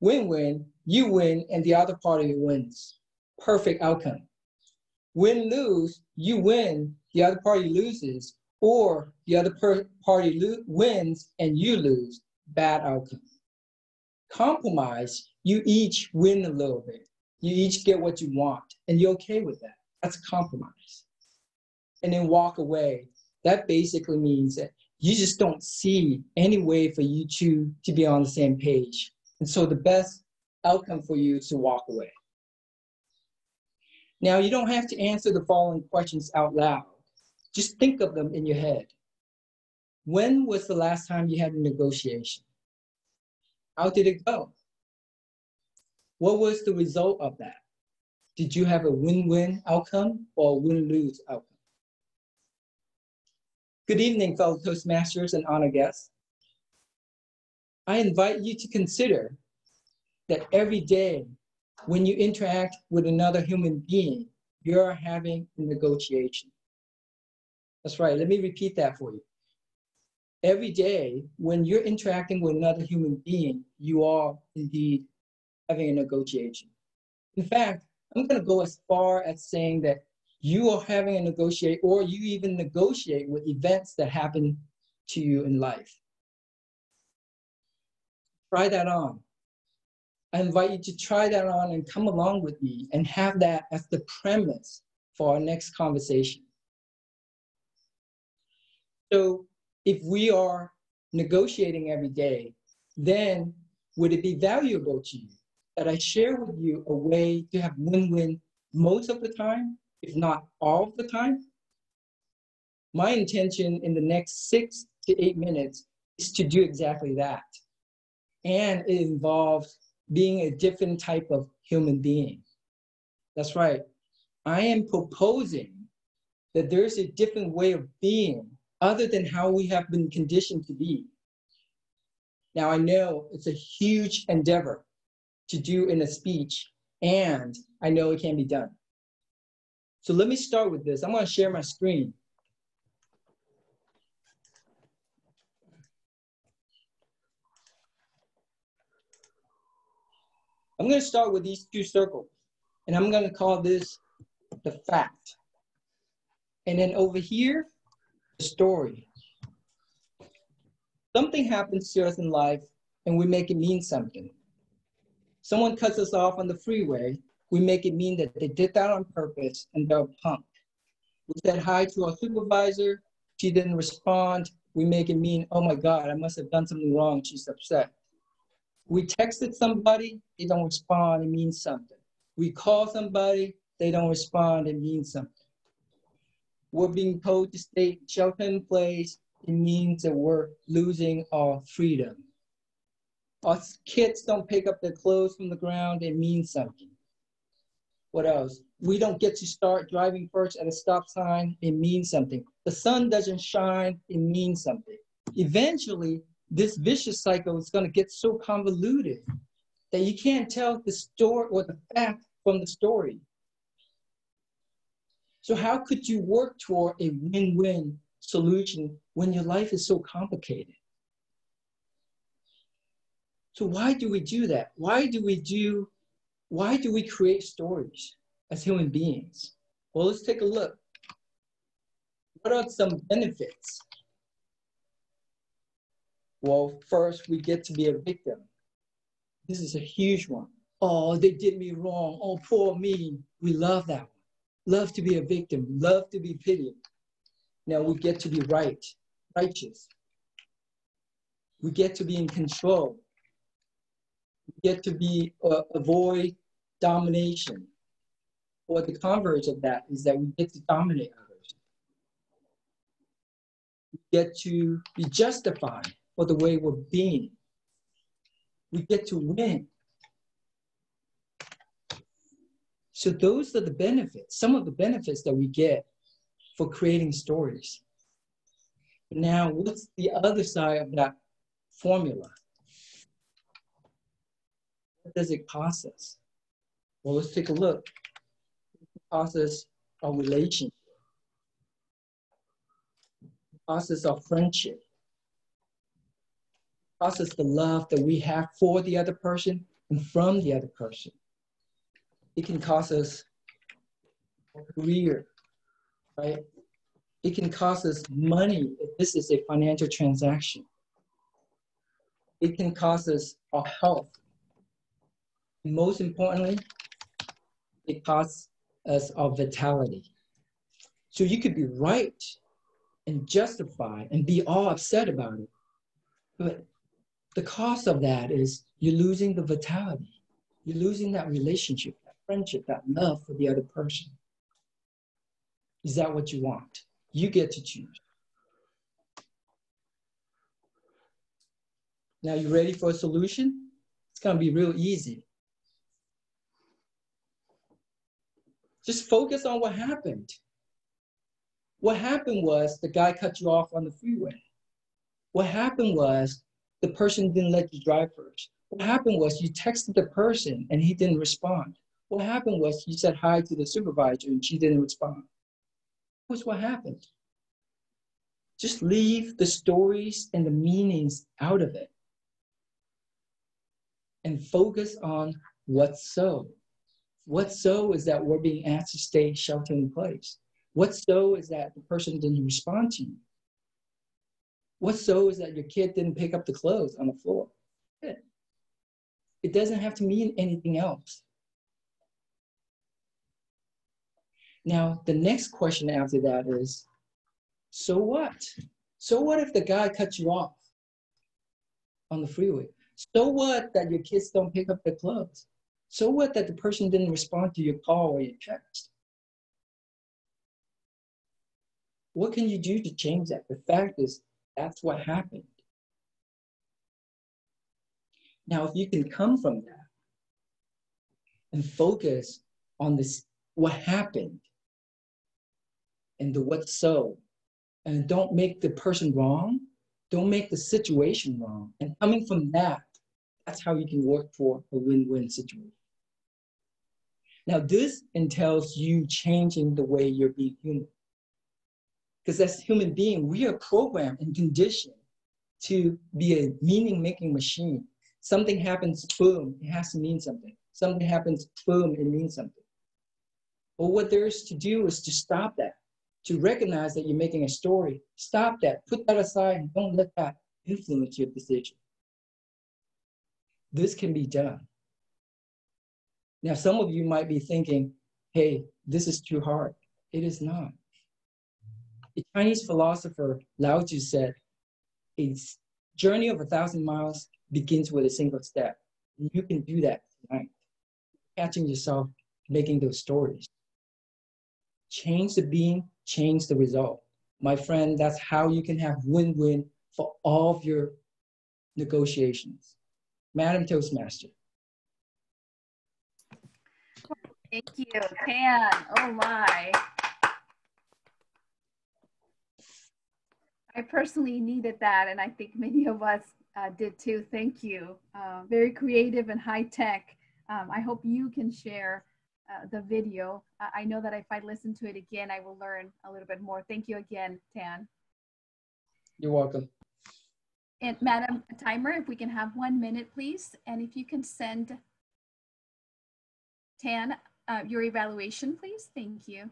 Win-win, you win and the other party wins. Perfect outcome. Win-lose, you win, the other party loses, or the other party wins and you lose. Bad outcome. Compromise, you each win a little bit. You each get what you want, and you're okay with that. That's compromise. And then walk away. That basically means that you just don't see any way for you two to be on the same page. And so the best outcome for you is to walk away. Now, you don't have to answer the following questions out loud. Just think of them in your head. When was the last time you had a negotiation? How did it go? What was the result of that? Did you have a win-win outcome or a win-lose outcome? Good evening, fellow Toastmasters and honor guests. I invite you to consider that every day when you interact with another human being, you're having a negotiation. That's right, let me repeat that for you. Every day when you're interacting with another human being, you are indeed having a negotiation. In fact, I'm going to go as far as saying that you are having a negotiate, or you even negotiate with events that happen to you in life. Try that on. I invite you to try that on and come along with me and have that as the premise for our next conversation. So if we are negotiating every day, then would it be valuable to you that I share with you a way to have win-win most of the time, if not all of the time? My intention in the next 6 to 8 minutes is to do exactly that. And it involves being a different type of human being. That's right. I am proposing that there's a different way of being other than how we have been conditioned to be. Now, I know it's a huge endeavor to do in a speech, and I know it can be done. So let me start with this. I'm going to share my screen. I'm going to start with these two circles, and I'm going to call this the fact. And then over here, the story. Something happens to us in life, and we make it mean something. Someone cuts us off on the freeway, we make it mean that they did that on purpose and they're a punk. We said hi to our supervisor, she didn't respond, we make it mean, oh my God, I must have done something wrong, she's upset. We texted somebody, they don't respond, it means something. We call somebody, they don't respond, it means something. We're being told to stay shelter in place, it means that we're losing our freedom. Our kids don't pick up their clothes from the ground, it means something. What else? We don't get to start driving first at a stop sign, it means something. The sun doesn't shine, it means something. Eventually, this vicious cycle is going to get so convoluted that you can't tell the story or the fact from the story. So how could you work toward a win-win solution when your life is so complicated? So why do we do that? Why do we create stories as human beings? Well, let's take a look. What are some benefits? Well, first, we get to be a victim. This is a huge one. Oh, they did me wrong. Oh, poor me. We love that one. Love to be a victim. Love to be pitied. Now we get to be righteous. We get to be in control. We get to be avoid domination. Or the converse of that is that we get to dominate others. We get to be justified for the way we're being. We get to win. So those are the benefits, some of the benefits that we get for creating stories. Now, what's the other side of that formula? What does it cost us? Well, let's take a look. It costs us our relationship. It costs us our friendship. It costs us the love that we have for the other person and from the other person. It can cost us a career, right? It can cost us money if this is a financial transaction. It can cost us our health. And most importantly, it costs us our vitality. So you could be right and justify and be all upset about it. But the cost of that is you're losing the vitality. You're losing that relationship, that friendship, that love for the other person. Is that what you want? You get to choose. Now, you ready for a solution? It's going to be real easy. Just focus on what happened. What happened was the guy cut you off on the freeway. What happened was the person didn't let you drive first. What happened was you texted the person and he didn't respond. What happened was you said hi to the supervisor and she didn't respond. What's what happened? Just leave the stories and the meanings out of it and focus on what's so. What's so is that we're being asked to stay shelter in place. What's so is that the person didn't respond to you. What's so is that your kid didn't pick up the clothes on the floor. It doesn't have to mean anything else. Now, the next question after that is, so what? So what if the guy cut you off on the freeway? So what that your kids don't pick up their clothes? So what that the person didn't respond to your call or your text? What can you do to change that? The fact is, that's what happened. Now, if you can come from that and focus on this, what happened and the what's so, and don't make the person wrong, don't make the situation wrong. And coming from that, that's how you can work for a win-win situation. Now, this entails you changing the way you're being human. Because as human beings, we are programmed and conditioned to be a meaning-making machine. Something happens, boom, it has to mean something. Something happens, boom, it means something. But what there is to do is to stop that, to recognize that you're making a story. Stop that, put that aside, and don't let that influence your decision. This can be done. Now, some of you might be thinking, hey, this is too hard. It is not. The Chinese philosopher Lao Tzu said, a journey of 1,000 miles begins with a single step. And you can do that tonight. Catching yourself making those stories. Change the being, change the result. My friend, that's how you can have win-win for all of your negotiations. Madam Toastmaster. Thank you, Tan. Oh my. I personally needed that, and I think many of us did too. Thank you. Very creative and high tech. I hope you can share the video. I know that if I listen to it again, I will learn a little bit more. Thank you again, Tan. You're welcome. And Madam Timer, if we can have 1 minute, please. And if you can send Tan your evaluation, please. Thank you.